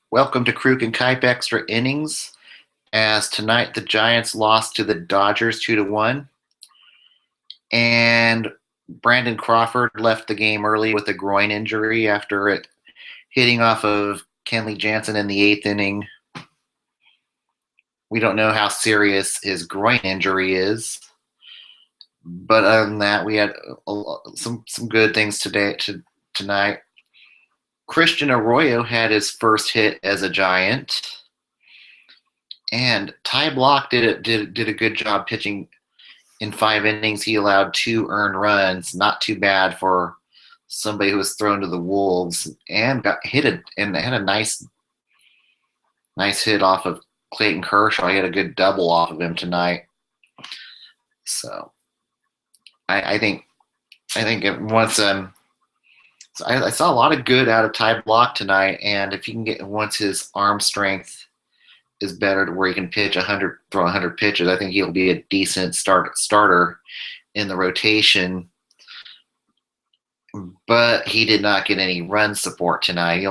Welcome to Kruk and Kuip Extra Innings. As tonight the Giants lost to the Dodgers 2-1, and Brandon Crawford left the game early with a groin injury after it hitting off of Kenley Jansen in the eighth inning. We don't know how serious his groin injury is, but other than that, we had some good things tonight. Christian Arroyo had his first hit as a Giant. And Ty Block did a good job pitching in 5 innings. He allowed 2 earned runs, not too bad for somebody who was thrown to the wolves, and got hit and had a nice hit off of Clayton Kershaw. He had a good double off of him tonight. So I think once I saw a lot of good out of Ty Block tonight, and if you can get once his arm strength is better to where he can throw 100 pitches, I think he'll be a decent starter in the rotation. But he did not get any run support tonight.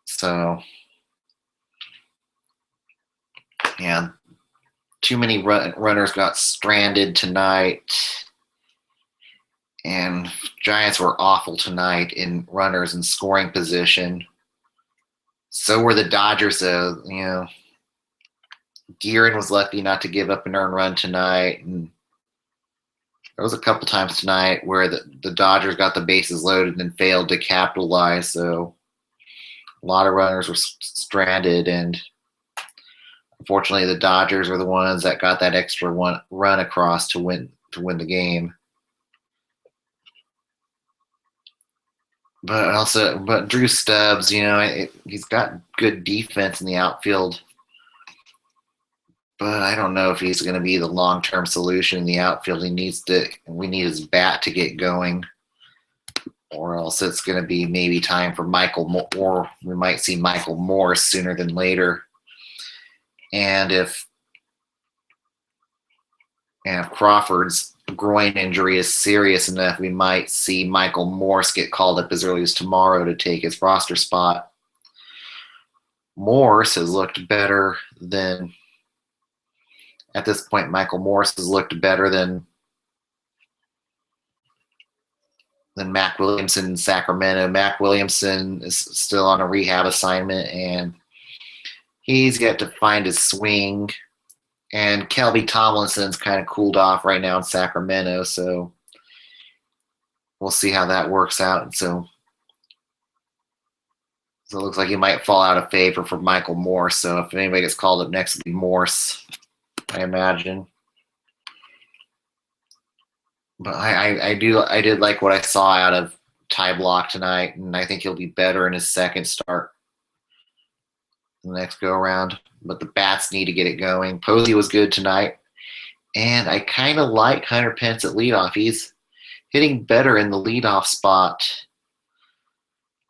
So, yeah, too many runners got stranded tonight. And Giants were awful tonight in runners in scoring position. So were the Dodgers, though. Gearin was lucky not to give up an earned run tonight. And there was a couple times tonight where the Dodgers got the bases loaded and failed to capitalize. So a lot of runners were stranded, and unfortunately, the Dodgers were the ones that got that extra one run across to win the game. But Drew Stubbs, he's got good defense in the outfield, but I don't know if he's going to be the long-term solution in the outfield. We need his bat to get going, or else it's going to be maybe time for Michael Moore. We might see Michael Morse sooner than later. And if Crawford's groin injury is serious enough, we might see Michael Morse get called up as early as tomorrow to take his roster spot. Morse has looked better than, at this point, Michael Morse has looked better than Mac Williamson in Sacramento. Mac Williamson is still on a rehab assignment, and he's yet to find his swing. And Kelby Tomlinson's kind of cooled off right now in Sacramento, so we'll see how that works out. So it looks like he might fall out of favor for Michael Morse. So if anybody gets called up next, it'll be Morse, I imagine. But I did like what I saw out of Ty Block tonight, and I think he'll be better in his second start the next go around. But the bats need to get it going. Posey was good tonight, and I kind of like Hunter Pence at leadoff. He's hitting better in the leadoff spot,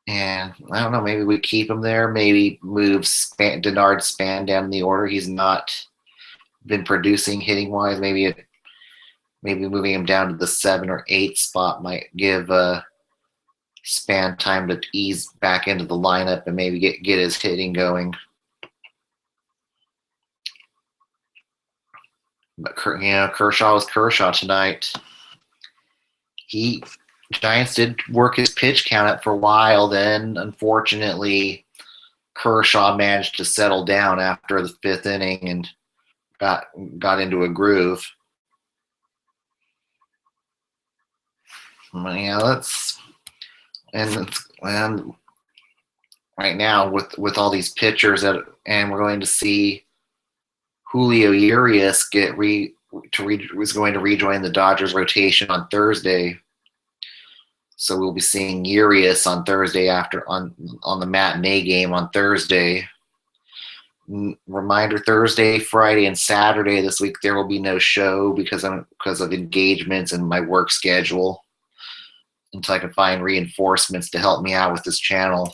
and I don't know, maybe we keep him there. Maybe move Denard Span down in the order. He's not been producing hitting wise. Maybe moving him down to the 7 or 8 spot might give Span time to ease back into the lineup and maybe get his hitting going. But Kershaw was Kershaw tonight. Giants did work his pitch count up for a while. Then, unfortunately, Kershaw managed to settle down after the 5th inning and got into a groove. And right now with all these pitchers and we're going to see Julio Urias was going to rejoin the Dodgers rotation on Thursday. So we'll be seeing Urias on Thursday on the matinee game on Thursday. Reminder: Thursday, Friday, and Saturday this week there will be no show because of engagements and my work schedule until I can find reinforcements to help me out with this channel.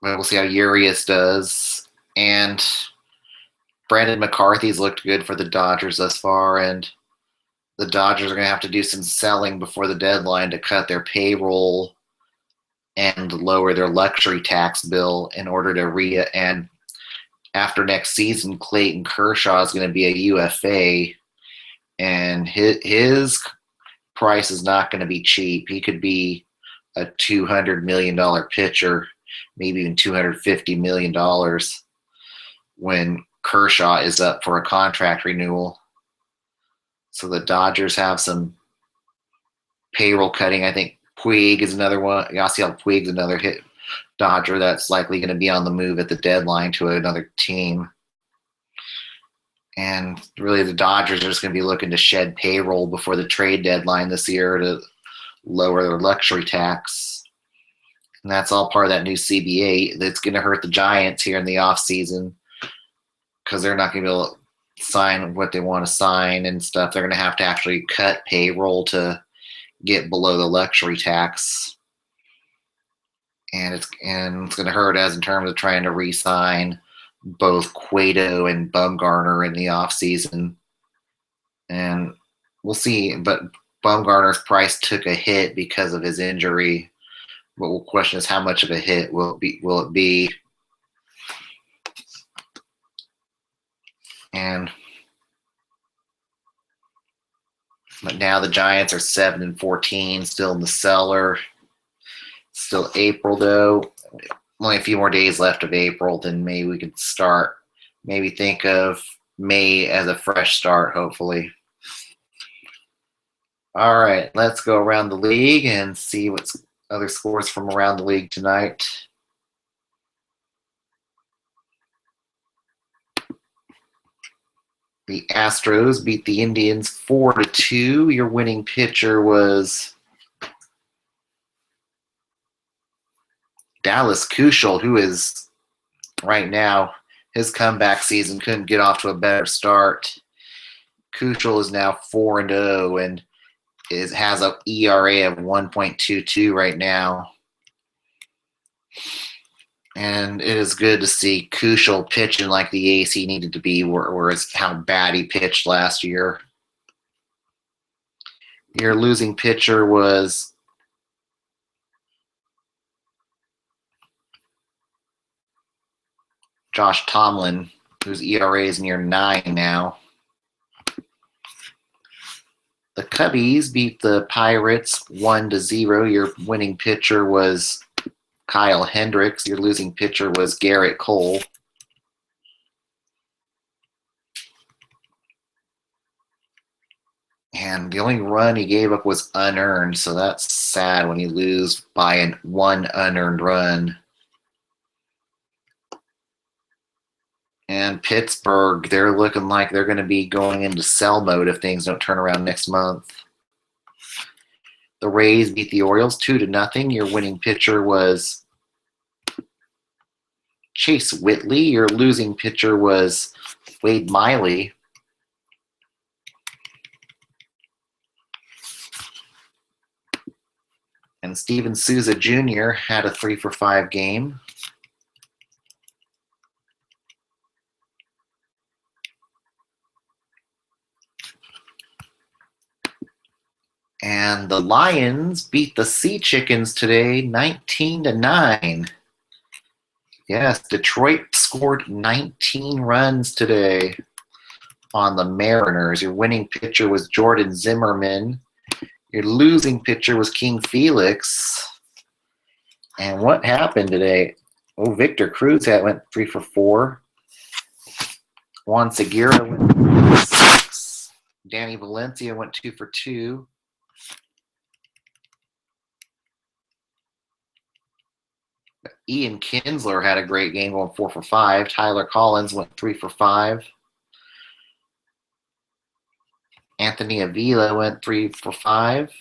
We'll see how Urias does. And Brandon McCarthy's looked good for the Dodgers thus far, and the Dodgers are going to have to do some selling before the deadline to cut their payroll and lower their luxury tax bill in order to and after next season, Clayton Kershaw is going to be a UFA, and his price is not going to be cheap. He could be a $200 million pitcher, maybe even $250 million when Kershaw is up for a contract renewal. So the Dodgers have some payroll cutting. I think Puig is another one. Yasiel Puig is another hit Dodger that's likely going to be on the move at the deadline to another team. And really the Dodgers are just going to be looking to shed payroll before the trade deadline this year to lower their luxury tax. And that's all part of that new CBA that's going to hurt the Giants here in the offseason because they're not going to be able to sign what they want to sign and stuff. They're going to have to actually cut payroll to get below the luxury tax. And it's going to hurt us in terms of trying to re-sign both Cueto and Bumgarner in the offseason. And we'll see. But Bumgarner's price took a hit because of his injury. But the question is, how much of a hit will it be? But now the Giants are 7-14, still in the cellar. Still April though. Only a few more days left of April, then maybe we could start. Maybe think of May as a fresh start, hopefully. All right, let's go around the league and see what's other scores from around the league tonight. The Astros beat the Indians 4-2. Your winning pitcher was Dallas Keuchel, who is right now, his comeback season couldn't get off to a better start. Keuchel is now 4-0 and has an ERA of 1.22 right now. And it is good to see Keuchel pitching like the ace he needed to be, whereas how bad he pitched last year. Your losing pitcher was Josh Tomlin, whose ERA is near 9 now. The Cubbies beat the Pirates 1-0. Your winning pitcher was Kyle Hendricks. Your losing pitcher was Garrett Cole. And the only run he gave up was unearned, so that's sad when you lose by one unearned run. And Pittsburgh, they're looking like they're going to be going into sell mode if things don't turn around next month. The Rays beat the Orioles 2-0. Your winning pitcher was Chase Whitley. Your losing pitcher was Wade Miley. And Steven Souza Jr. had a 3-for-5 game. And the Lions beat the Sea Chickens today 19-9. Yes, Detroit scored 19 runs today on the Mariners. Your winning pitcher was Jordan Zimmerman. Your losing pitcher was King Felix. And what happened today? Oh, Victor Cruz went 3-for-4. Juan Segura went 3-for-6. Danny Valencia went 2-for-2. Ian Kinsler had a great game going 4-for-5. Tyler Collins went 3-for-5. Anthony Avila went 3-for-5.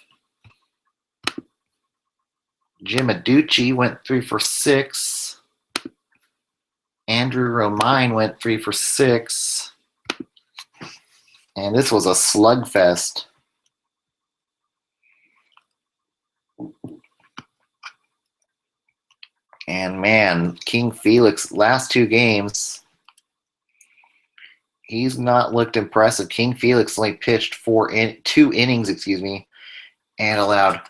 Jim Adducci went 3-for-6. Andrew Romine went 3-for-6. And this was a slugfest. And man, King Felix, last 2 games, he's not looked impressive. King Felix only pitched 2 innings, and allowed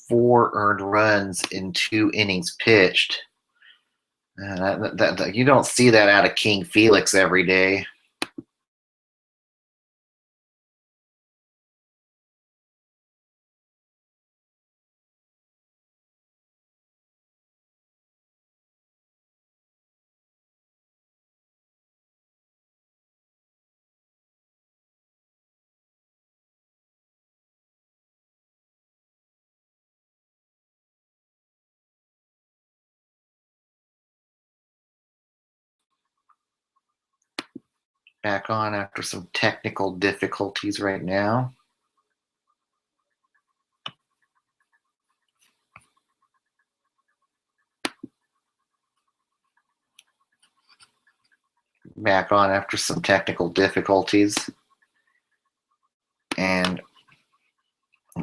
4 earned runs in 2 innings pitched. You don't see that out of King Felix every day. Back on after some technical difficulties right now. Back on after some technical difficulties. And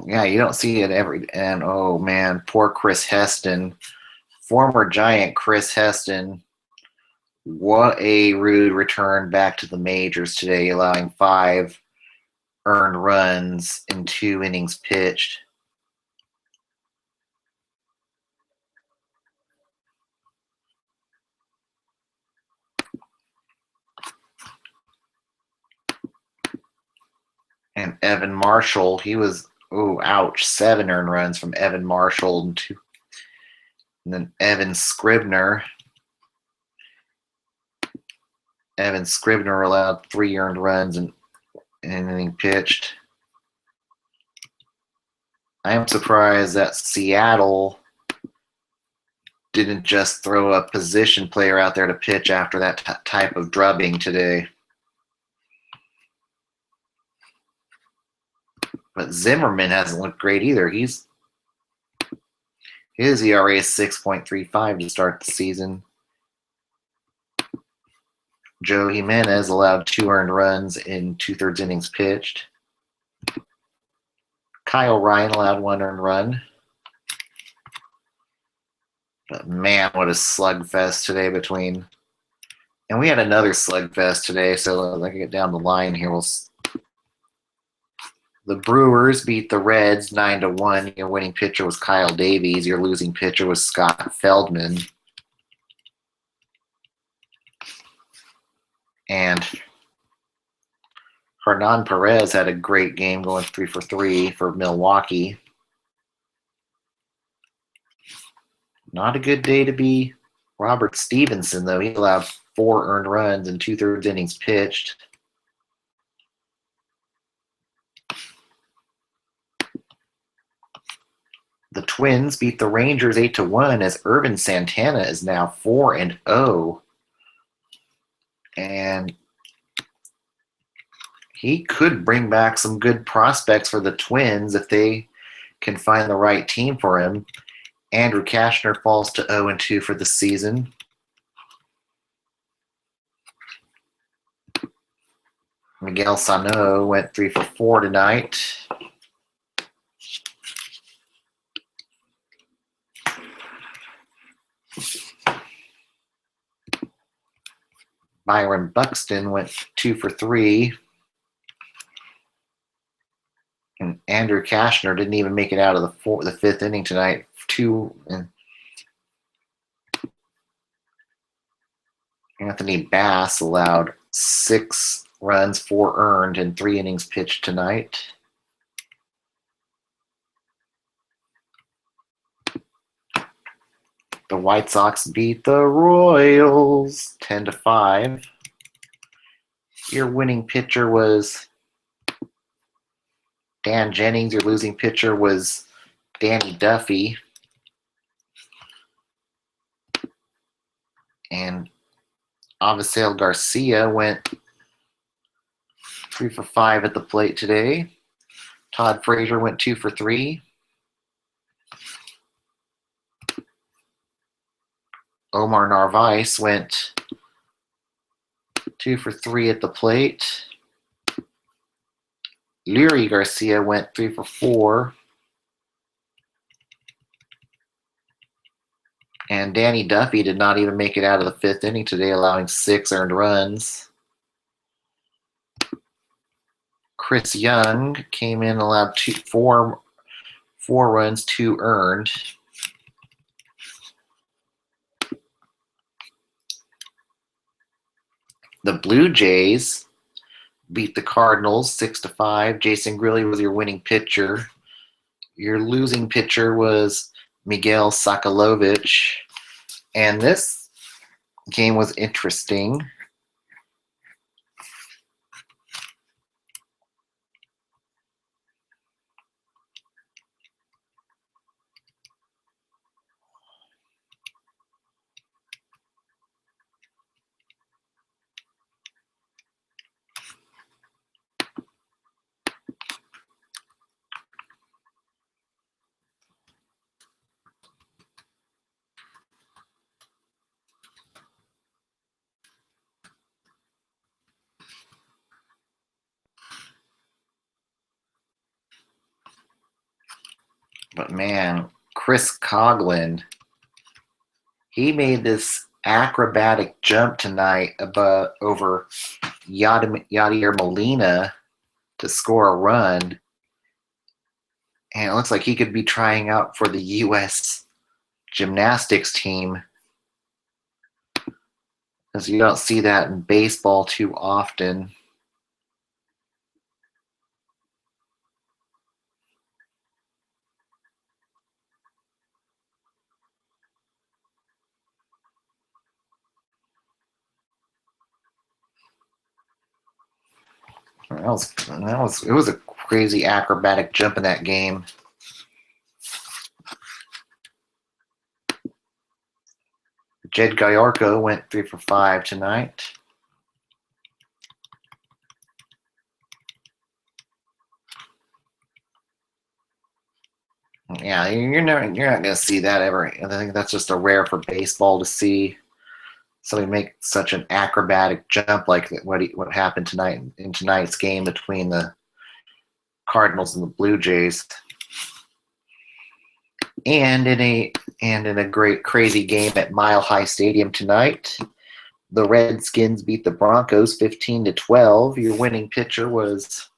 yeah, you don't see it every. And oh man, poor Chris Heston, former Giant Chris Heston. What a rude return back to the majors today, allowing 5 earned runs in 2 innings pitched. And Evan Marshall, he was, ouch, 7 earned runs from Evan Marshall and then Evan Scribner. Evan Scribner allowed 3 earned runs in an inning pitched. I am surprised that Seattle didn't just throw a position player out there to pitch after that type of drubbing today. But Zimmerman hasn't looked great either. His ERA is 6.35 to start the season. Joe Jimenez allowed 2 earned runs in 2/3 innings pitched. Kyle Ryan allowed 1 earned run. But man, what a slugfest today between. And we had another slugfest today, so let me get down the line here. The Brewers beat the Reds 9-1. Your winning pitcher was Kyle Davies. Your losing pitcher was Scott Feldman. And Hernan Perez had a great game going 3 for 3 for Milwaukee. Not a good day to be Robert Stevenson, though. He allowed 4 earned runs in 2/3 innings pitched. The Twins beat the Rangers 8-1 as Irvin Santana is now 4-0. And he could bring back some good prospects for the Twins if they can find the right team for him. Andrew Kashner falls to 0-2 for the season. Miguel Sano went 3 for 4 tonight. Byron Buxton went 2 for 3. And Andrew Kashner didn't even make it out of the 5th inning tonight. 2 and Anthony Bass allowed 6 runs, 4 earned, and 3 innings pitched tonight. The White Sox beat the Royals 10-5. Your winning pitcher was Dan Jennings. Your losing pitcher was Danny Duffy. And Avisail Garcia went 3 for 5 at the plate today. Todd Frazier went 2 for 3. Omar Narvaez went 2 for 3 at the plate. Leury Garcia went 3 for 4. And Danny Duffy did not even make it out of the 5th inning today, allowing 6 earned runs. Chris Young came in, allowed four runs, 2 earned. The Blue Jays beat the Cardinals 6-5. Jason Grilli was your winning pitcher. Your losing pitcher was Miguel Sokolovic. And this game was interesting. But man, Chris Coughlin, he made this acrobatic jump tonight over Yadier Molina to score a run. And it looks like he could be trying out for the U.S. gymnastics team, because you don't see that in baseball too often. It was a crazy acrobatic jump in that game. Jed Gallardo went 3 for 5 tonight. Yeah, you're not going to see that ever. I think that's just a rare for baseball to see somebody make such an acrobatic jump like what happened tonight in tonight's game between the Cardinals and the Blue Jays. And in a great crazy game at Mile High Stadium tonight, the Redskins beat the Broncos 15-12. Your winning pitcher was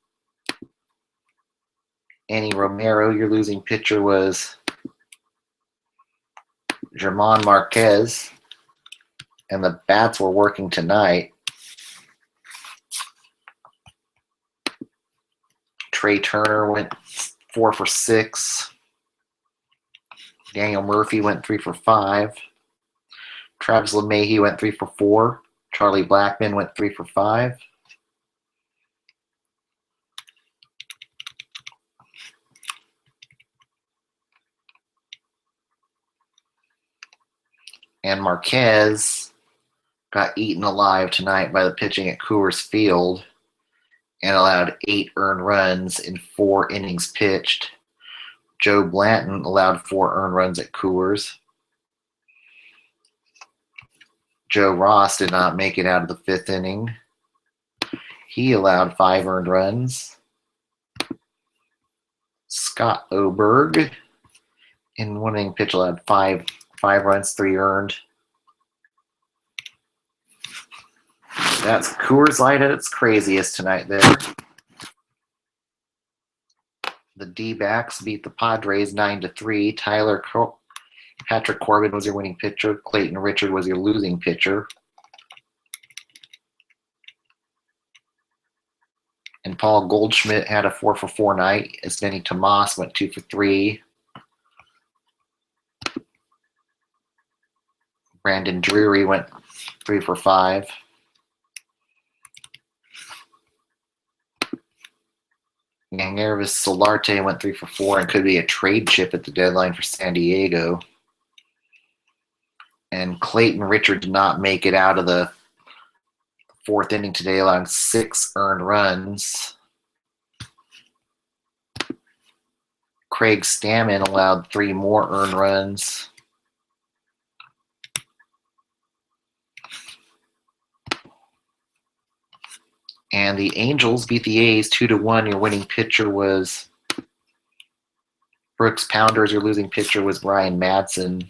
Annie Romero. Your losing pitcher was German Marquez. And the bats were working tonight. Trey Turner went 4 for 6. Daniel Murphy went 3 for 5. Travis LeMahieu went 3 for 4. Charlie Blackmon went 3 for 5. And Marquez got eaten alive tonight by the pitching at Coors Field and allowed 8 earned runs in 4 innings pitched. Joe Blanton allowed 4 earned runs at Coors. Joe Ross did not make it out of the 5th inning. He allowed 5 earned runs. Scott Oberg in one inning pitch allowed 5 runs, 3 earned. That's Coors Light at its craziest tonight there. The D-backs beat the Padres 9-3. Patrick Corbin was your winning pitcher. Clayton Richard was your losing pitcher. And Paul Goldschmidt had a 4 for 4 night. Esmeni Tomas went 2 for 3. Brandon Drury went 3 for 5. Yangervis Solarte went 3 for 4 and could be a trade chip at the deadline for San Diego. And Clayton Richard did not make it out of the 4th inning today, allowing 6 earned runs. Craig Stammen allowed 3 more earned runs. And the Angels beat the A's 2-1. Your winning pitcher was Brooks Pounders. Your losing pitcher was Brian Madsen.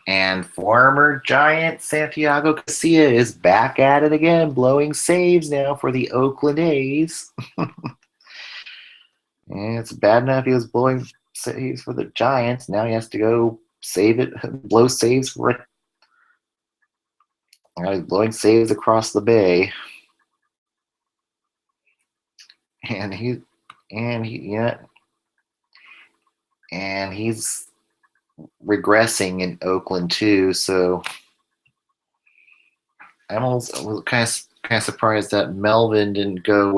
And former Giant Santiago Casilla is back at it again, blowing saves now for the Oakland A's. And it's bad enough he was blowing saves for the Giants. Now he has to go save it, blow saves for it. He's blowing saves across the bay. And he's regressing in Oakland too. So I'm also kind of surprised that Melvin didn't go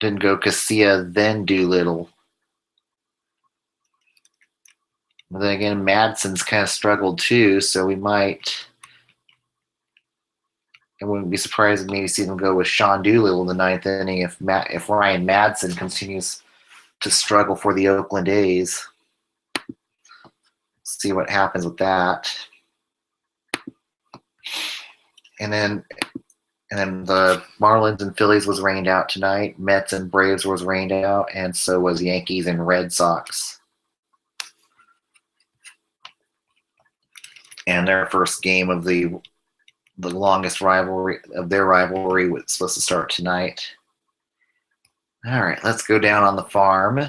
Casilla then Doolittle. But then again, Madsen's kind of struggled too, so I wouldn't be surprised to maybe see them go with Sean Doolittle in the ninth inning if Ryan Madsen continues to struggle for the Oakland A's. See what happens with that. And then the Marlins and Phillies was rained out tonight. Mets and Braves was rained out, and so was Yankees and Red Sox. And their first game of the longest rivalry of their rivalry was supposed to start tonight. All right, let's go down on the farm.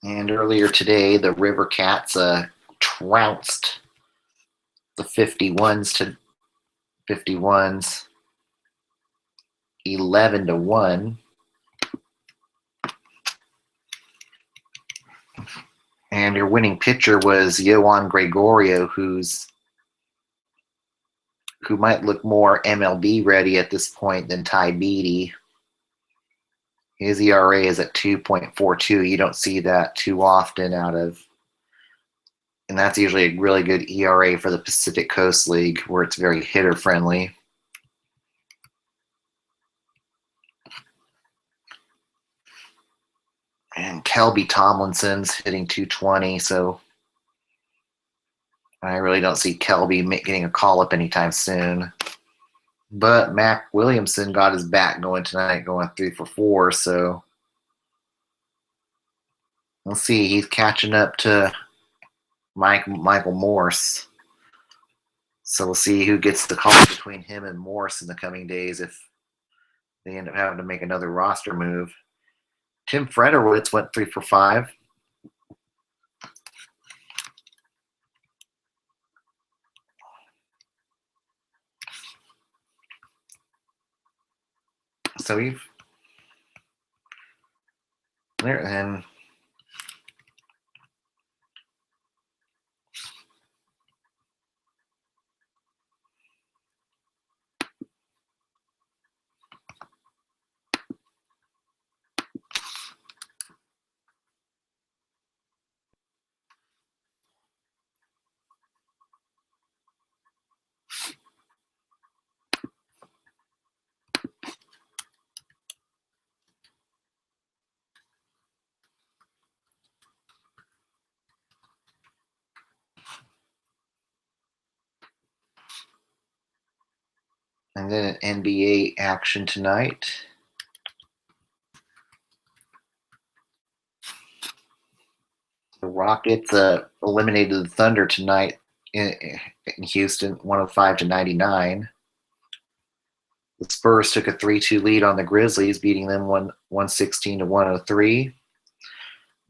And earlier today, the River Cats trounced the 51s 11-1. And your winning pitcher was Yohan Gregorio, who might look more MLB ready at this point than Ty Beattie. His ERA is at 2.42. You don't see that too often and that's usually a really good ERA for the Pacific Coast League, where it's very hitter friendly. And Kelby Tomlinson's hitting 220, so I really don't see Kelby getting a call-up anytime soon. But Mac Williamson got his bat going tonight, going 3 for 4, so we'll see. He's catching up to Michael Morse. So we'll see who gets the call between him and Morse in the coming days if they end up having to make another roster move. Tim Frederowitz went 3 for 5. So we've there and then an NBA action tonight. The Rockets eliminated the Thunder tonight in Houston, 105-99. The Spurs took a 3-2 lead on the Grizzlies, beating them 116-103.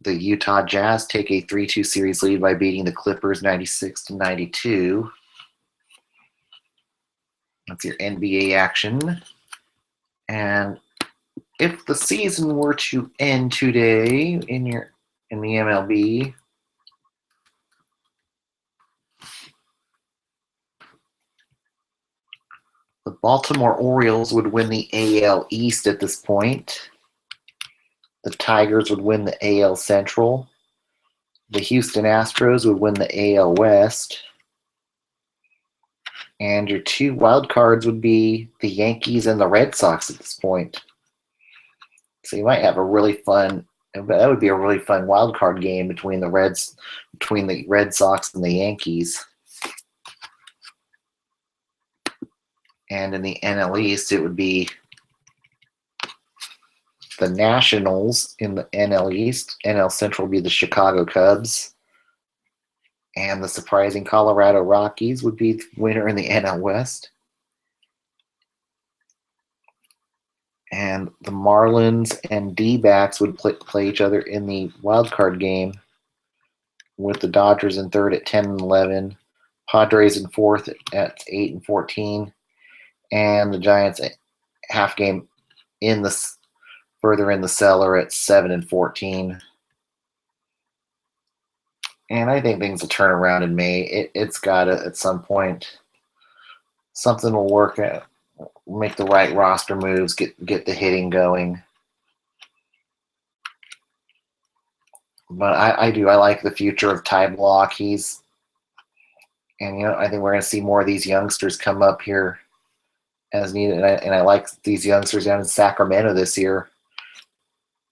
The Utah Jazz take a 3-2 series lead by beating the Clippers 96-92. That's your NBA action. And if the season were to end today in the MLB, the Baltimore Orioles would win the AL East at this point. The Tigers would win the AL Central. The Houston Astros would win the AL West. And your two wild cards would be the Yankees and the Red Sox at this point. So you might have a really fun. That would be a really fun wild card game between the Red Sox and the Yankees. And in the NL East, it would be the Nationals in the NL East. NL Central would be the Chicago Cubs. And the surprising Colorado Rockies would be the winner in the NL West. And the Marlins and D-backs would play each other in the wild card game, with the Dodgers in third at 10 and 11, Padres in fourth at 8 and 14, and the Giants half game further in the cellar at 7 and 14. And I think things will turn around in May. It's got to, at some point, something will work out. Make the right roster moves, get the hitting going. But I like the future of Ty Block. I think we're going to see more of these youngsters come up here as needed. And I like these youngsters down in Sacramento this year.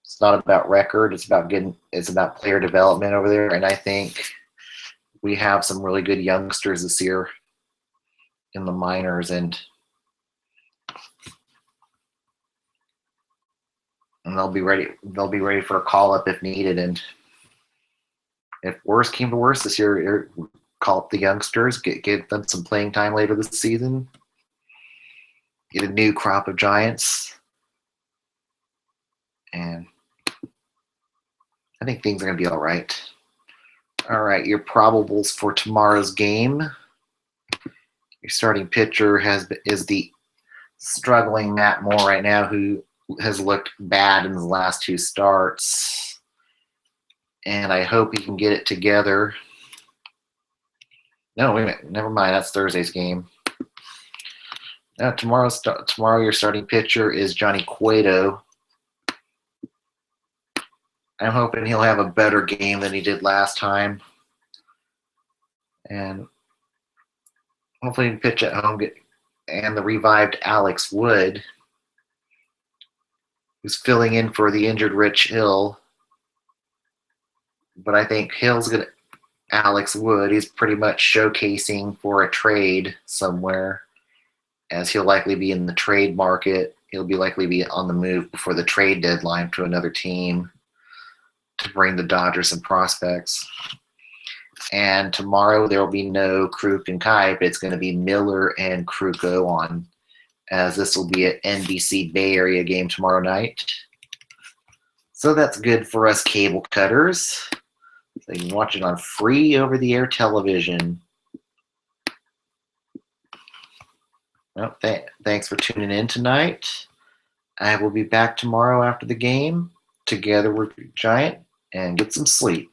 It's not about record. It's about player development over there. And I think we have some really good youngsters this year in the minors, and they'll be ready. They'll be ready for a call up if needed. And if worse came to worse this year, call up the youngsters, get them some playing time later this season, get a new crop of Giants, and I think things are going to be all right. All right, your probables for tomorrow's game. Your starting pitcher is the struggling Matt Moore right now, who has looked bad in the last two starts. And I hope he can get it together. No, wait a minute. Never mind. That's Thursday's game. Now, tomorrow your starting pitcher is Johnny Cueto. I'm hoping he'll have a better game than he did last time. And hopefully he can pitch at home. And the revived Alex Wood, who's filling in for the injured Rich Hill. But I think Alex Wood, he's pretty much showcasing for a trade somewhere, as he'll likely be in the trade market. He'll likely be on the move before the trade deadline to another team to bring the Dodgers some prospects. And tomorrow there will be no Kruk and Kuip. It's going to be Miller and Kruko on, as this will be an NBC Bay Area game tomorrow night. So that's good for us cable cutters. So you can watch it on free over-the-air television. Well, thanks for tuning in tonight. I will be back tomorrow after the game, together with Giant, and get some sleep.